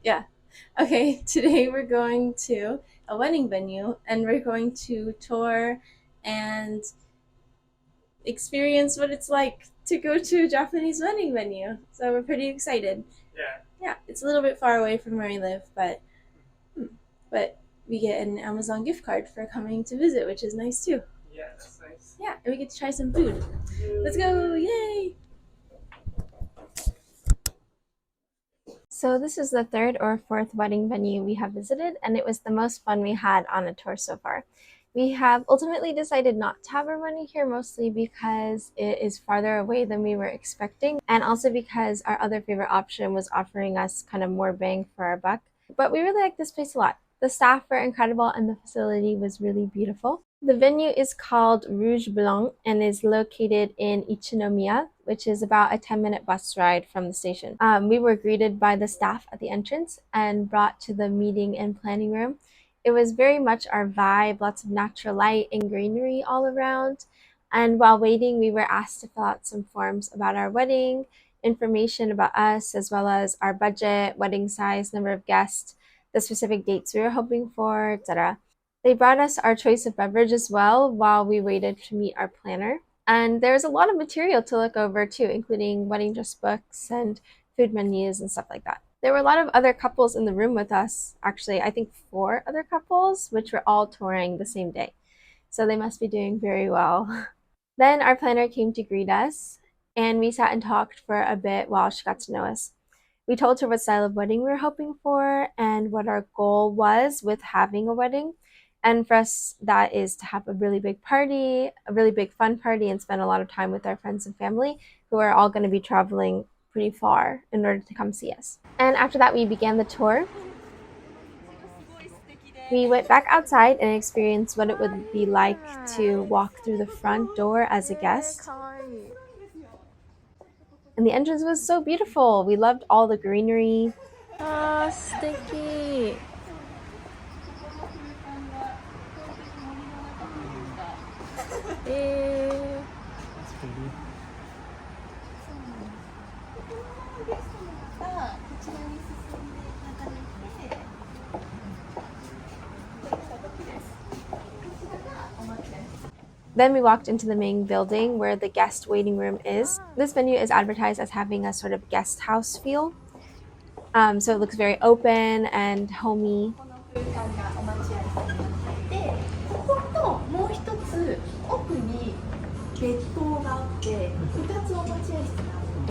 Yeah. Okay, today we're going to a wedding venue and we're going to tour and experience what it's like to go to a Japanese wedding venue. So we're pretty excited. Yeah. Yeah, it's a little bit far away from where we live, but we get an Amazon gift card for coming to visit, which is nice too. Yeah, that's nice. Yeah, and we get to try some food. Let's go! Yay! So this is the third or fourth wedding venue we have visited, and it was the most fun we had on a tour so far. We have ultimately decided not to have our wedding here, mostly because it is farther away than we were expecting, and also because our other favorite option was offering us kind of more bang for our buck. But we really like this place a lot. The staff were incredible and the facility was really beautiful. The venue is called Rouge Blanc and is located in Ichinomiya, which is about a 10-minute bus ride from the station. We were greeted by the staff at the entrance and brought to the meeting and planning room. It was very much our vibe, lots of natural light and greenery all around. And while waiting, we were asked to fill out some forms about our wedding, information about us, as well as our budget, wedding size, number of guests, the specific dates we were hoping for, etc. They brought us our choice of beverage as well while we waited to meet our planner. And there's a lot of material to look over too, including wedding dress books and food menus and stuff like that. There were a lot of other couples in the room with us, actually, I think 4 other couples, which were all touring the same day. So they must be doing very well. Then our planner came to greet us, and we sat and talked for a bit while she got to know us. We told her what style of wedding we were hoping for and what our goal was with having a wedding. And for us, that is to have a really big party, a really big fun party, and spend a lot of time with our friends and family who are all going to be traveling pretty far in order to come see us. And after that, we began the tour. We went back outside and experienced what it would be like to walk through the front door as a guest. And the entrance was so beautiful. We loved all the greenery. Ah, 素敵。Then we walked into the main building where the guest waiting room is. This venue is advertised as having a sort of guest house feel. So it looks very open and homey.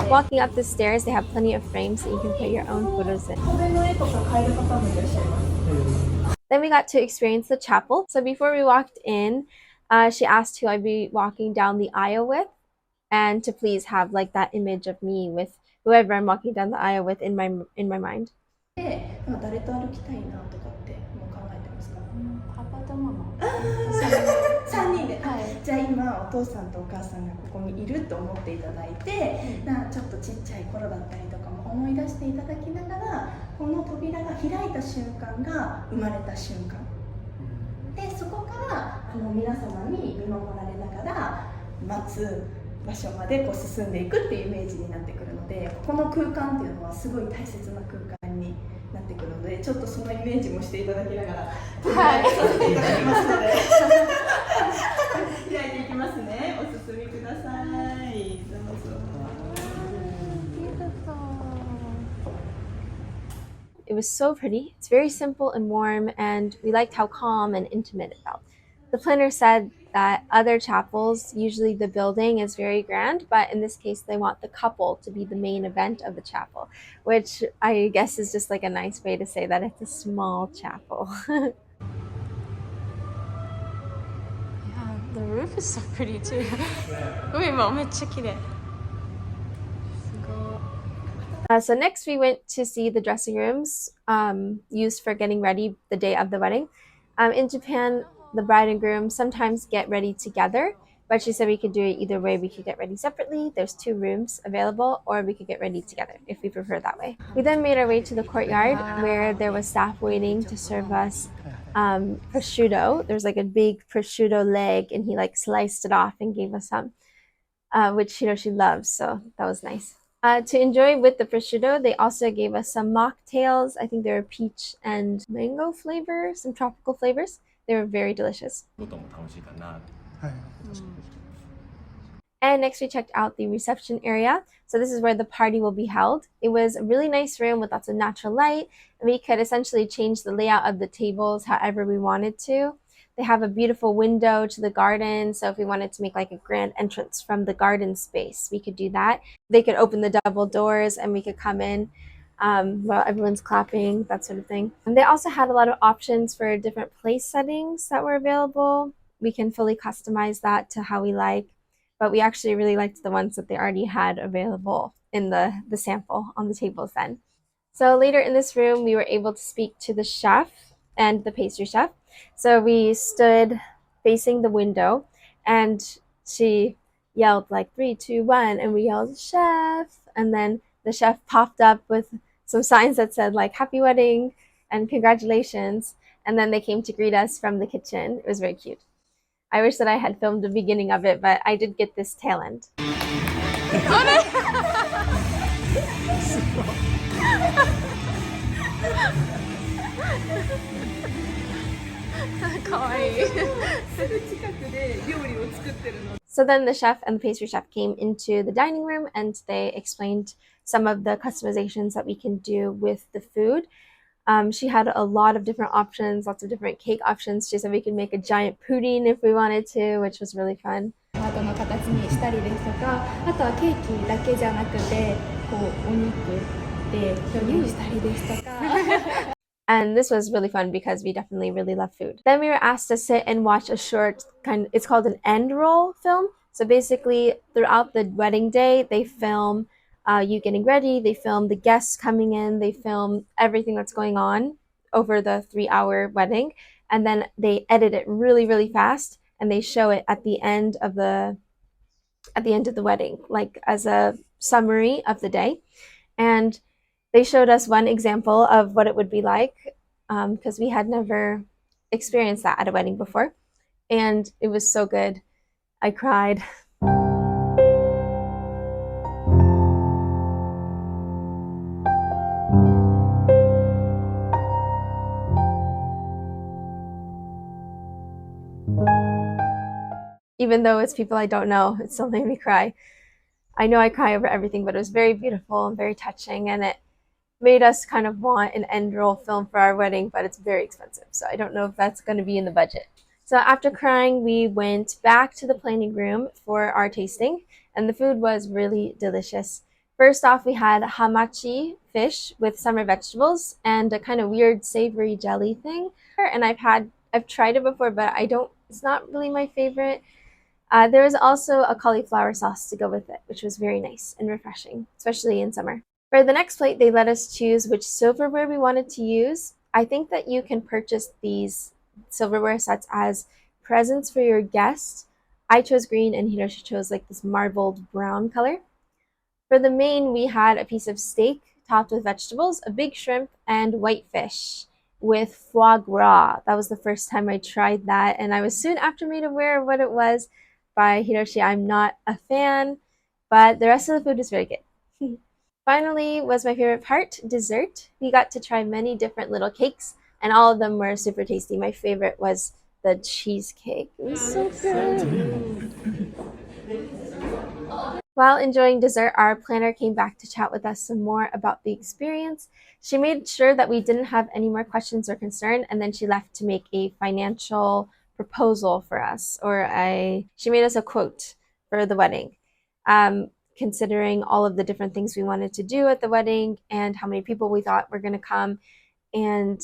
Walking up the stairs, they have plenty of frames that you can put your own photos in. Then we got to experience the chapel. So before we walked in, she asked who I'd be walking down the aisle with, and to please have like that image of me with whoever I'm walking down the aisle with in my mind. 誰と歩きたいなとかってもう考えてますか？パパとママ。3人で、はい、じゃあ今お父さんとお母さんがここにいると思っていただいて、ちょっとちっちゃい頃だったりとかも思い出していただきながら、この扉が開いた瞬間が生まれた瞬間で、そこから皆様に見守られながら待つ場所までこう進んでいくっていうイメージになってくるので、ここの空間っていうのはすごい大切な空間になってくるので、ちょっとそのイメージもしていただきながら開けさせていただきますので、開いていきますね。お進みください。どうぞ。It was so pretty. It's very simple and warm, and we liked how calm and intimate it felt. The planner said that other chapels, usually the building is very grand, but in this case, they want the couple to be the main event of the chapel, which I guess is just like a nice way to say that it's a small chapel. Yeah, the roof is so pretty too. So next we went to see the dressing rooms used for getting ready the day of the wedding. In Japan, the bride and groom sometimes get ready together, but she said we could do it either way. We could get ready separately. There's 2 rooms available, or we could get ready together if we prefer that way. We then made our way to the courtyard where there was staff waiting to serve us prosciutto. There's like a big prosciutto leg, and he like sliced it off and gave us some, which she loves, so that was nice. To enjoy with the prosciutto, they also gave us some mocktails. I think they were peach and mango flavor, some tropical flavors. They were very delicious. ことも楽しいかな。はい、確かに。And next we checked out the reception area. So this is where the party will be held. It was a really nice room with lots of natural light. And we could essentially change the layout of the tables however we wanted to. They have a beautiful window to the garden. So if we wanted to make like a grand entrance from the garden space, we could do that. They could open the double doors and we could come in while everyone's clapping, that sort of thing. And they also had a lot of options for different place settings that were available. We can fully customize that to how we like, but we actually really liked the ones that they already had available in the sample on the tables then. So later in this room, we were able to speak to the chef and the pastry chef. So we stood facing the window and she yelled like 3, 2, 1, and we yelled chef, and then the chef popped up with some signs that said like happy wedding and congratulations, and then they came to greet us from the kitchen. It was very cute. I wish that I had filmed the beginning of it, but I did get this tail end. かわいい。すぐ近くで料理を作ってるの。So then the chef and the pastry chef came into the dining room and they explained some of the customizations that we can do with the food. She had a lot of different options, lots of different cake options. She said we could make a giant pudding if we wanted to, which was really fun. ハートの形にしたりですとか、あとはケーキだけじゃなくて、こうお肉で表現したりですとか。And this was really fun because we definitely really love food. Then we were asked to sit and watch a short it's called an end roll film. So basically throughout the wedding day, they film you getting ready, they film the guests coming in, they film everything that's going on over the 3-hour wedding. And then they edit it really, really fast and they show it at the end of the wedding, like as a summary of the day. And they showed us one example of what it would be like because we had never experienced that at a wedding before. And it was so good. I cried. Even though it's people I don't know, it still made me cry. I know I cry over everything, but it was very beautiful and very touching, and it made us kind of want an end roll film for our wedding, but it's very expensive. So I don't know if that's going to be in the budget. So after crying, we went back to the planning room for our tasting, and the food was really delicious. First off, we had hamachi fish with summer vegetables and a kind of weird savory jelly thing. And I've tried it before, but it's not really my favorite. There was also a cauliflower sauce to go with it, which was very nice and refreshing, especially in summer. For the next plate, they let us choose which silverware we wanted to use. I think that you can purchase these silverware sets as presents for your guests. I chose green and Hiroshi chose like this marbled brown color. For the main, we had a piece of steak topped with vegetables, a big shrimp, and white fish with foie gras. That was the first time I tried that, and I was soon after made aware of what it was by Hiroshi. I'm not a fan, but the rest of the food was very good. Finally was my favorite part, dessert. We got to try many different little cakes, and all of them were super tasty. My favorite was the cheesecake. It was so good. While enjoying dessert, our planner came back to chat with us some more about the experience. She made sure that we didn't have any more questions or concern, and then she left to make a financial proposal for us, she made us a quote for the wedding, considering all of the different things we wanted to do at the wedding and how many people we thought were going to come, and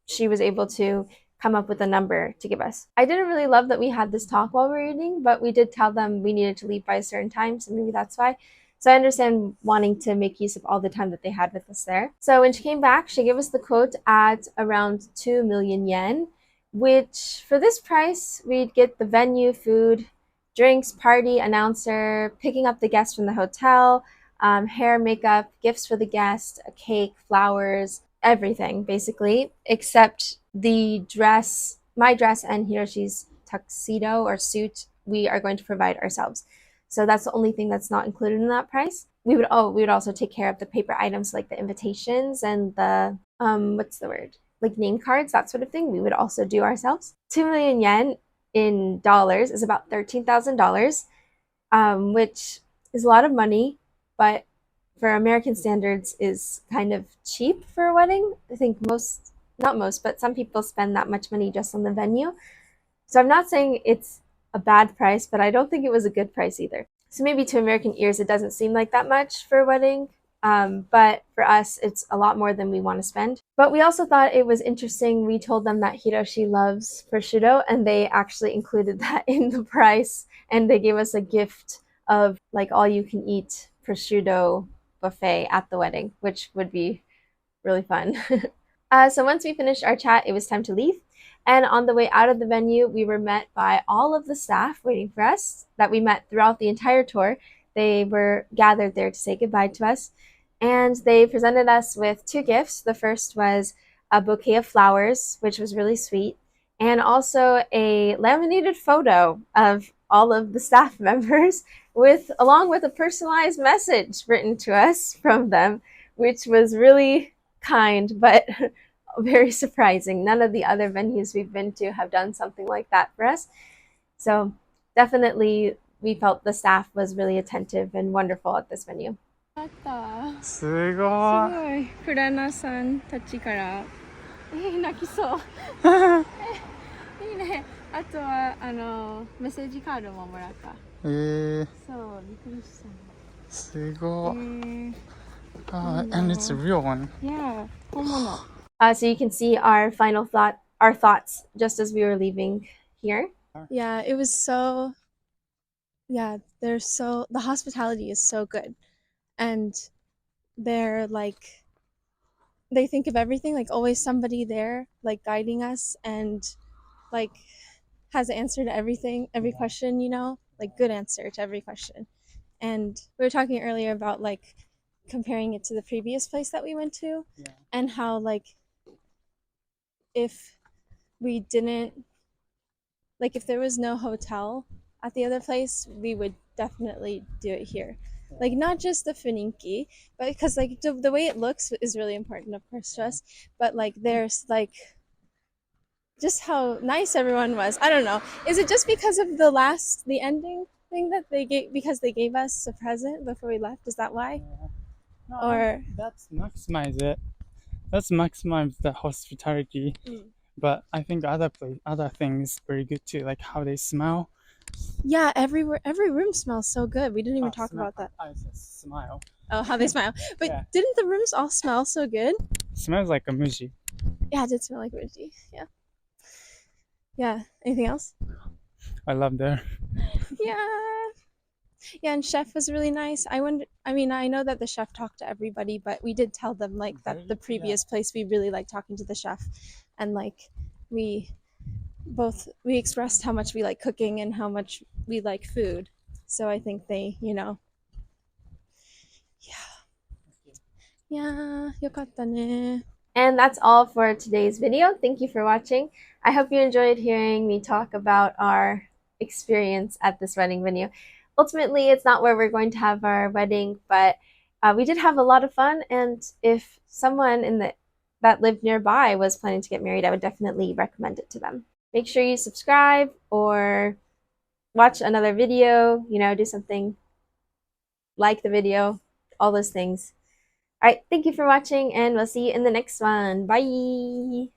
she was able to come up with a number to give us. I didn't really love that we had this talk while we were eating, but we did tell them we needed to leave by a certain time, so maybe that's why. So I understand wanting to make use of all the time that they had with us there. So when she came back, she gave us the quote at around 2 million yen, which for this price, we'd get the venue, food, drinks, party, announcer, picking up the guests from the hotel, hair, makeup, gifts for the guest, a cake, flowers, everything basically, except the dress, my dress and Hiroshi's tuxedo or suit, we are going to provide ourselves. So that's the only thing that's not included in that price. we would also take care of the paper items like the invitations and the what's the word? Like name cards, that sort of thing. We would also do ourselves. 2 million yen in dollars is about $13,000, which is a lot of money, but for American standards is kind of cheap for a wedding. I think not most, but some people spend that much money just on the venue. So I'm not saying it's a bad price, but I don't think it was a good price either. So maybe to American ears, it doesn't seem like that much for a wedding. But for us, it's a lot more than we want to spend. But we also thought it was interesting. We told them that Hiroshi loves prosciutto, and they actually included that in the price. And they gave us a gift of like all you can eat prosciutto buffet at the wedding, which would be really fun. So once we finished our chat, it was time to leave. And on the way out of the venue, we were met by all of the staff waiting for us that we met throughout the entire tour. They were gathered there to say goodbye to us. And they presented us with 2 gifts. The first was a bouquet of flowers, which was really sweet, and also a laminated photo of all of the staff members along with a personalized message written to us from them, which was really kind, but very surprising. None of the other venues we've been to have done something like that for us. So definitely we felt the staff was really attentive and wonderful at this venue. あった。すごい。すごい。フラナさんたちから泣きそう。いいね。あとはメッセージカードももらった。そう、びっくりした。すごい。And it's a real one. Yeah, 本物。So you can see our thoughts just as we were leaving here. Yeah, it was so, yeah, the hospitality is so good. And they're like, they think of everything, like always somebody there, like guiding us and like has an answer to everything, every question, like good answer to every question. And we were talking earlier about like comparing it to the previous place that we went to, and how like if we didn't, like if there was no hotel at the other place, we would definitely do it here. Like not just the funinki, but because like the way it looks is really important, of course, to us. But like there's like just how nice everyone was. I don't know. Is it just because of the ending thing that they gave, because they gave us a present before we left? Is that why? No, Or that's maximize it. Let's maximize the hospitality. But I think other things very good too, like how they smell. yeah, every room smells so good. We didn't even talk about that. I said smile. Oh, how they smile. But Yeah. didn't the rooms all smell so good? Smells like a muji. Yeah, it did smell like Muji. Yeah. Yeah. Anything else? I love there. Yeah. Yeah, and chef was really nice. I know that the chef talked to everybody, but we did tell them like that the previous place we really liked talking to the chef, and like we expressed how much we like cooking and how much we like food. So I think they, yeah. Yeah, よかったね. And that's all for today's video. Thank you for watching. I hope you enjoyed hearing me talk about our experience at this wedding venue. Ultimately, it's not where we're going to have our wedding, but we did have a lot of fun. And if someone that lived nearby was planning to get married, I would definitely recommend it to them. Make sure you subscribe or watch another video, do something, like the video, all those things. All right, thank you for watching, and we'll see you in the next one. Bye!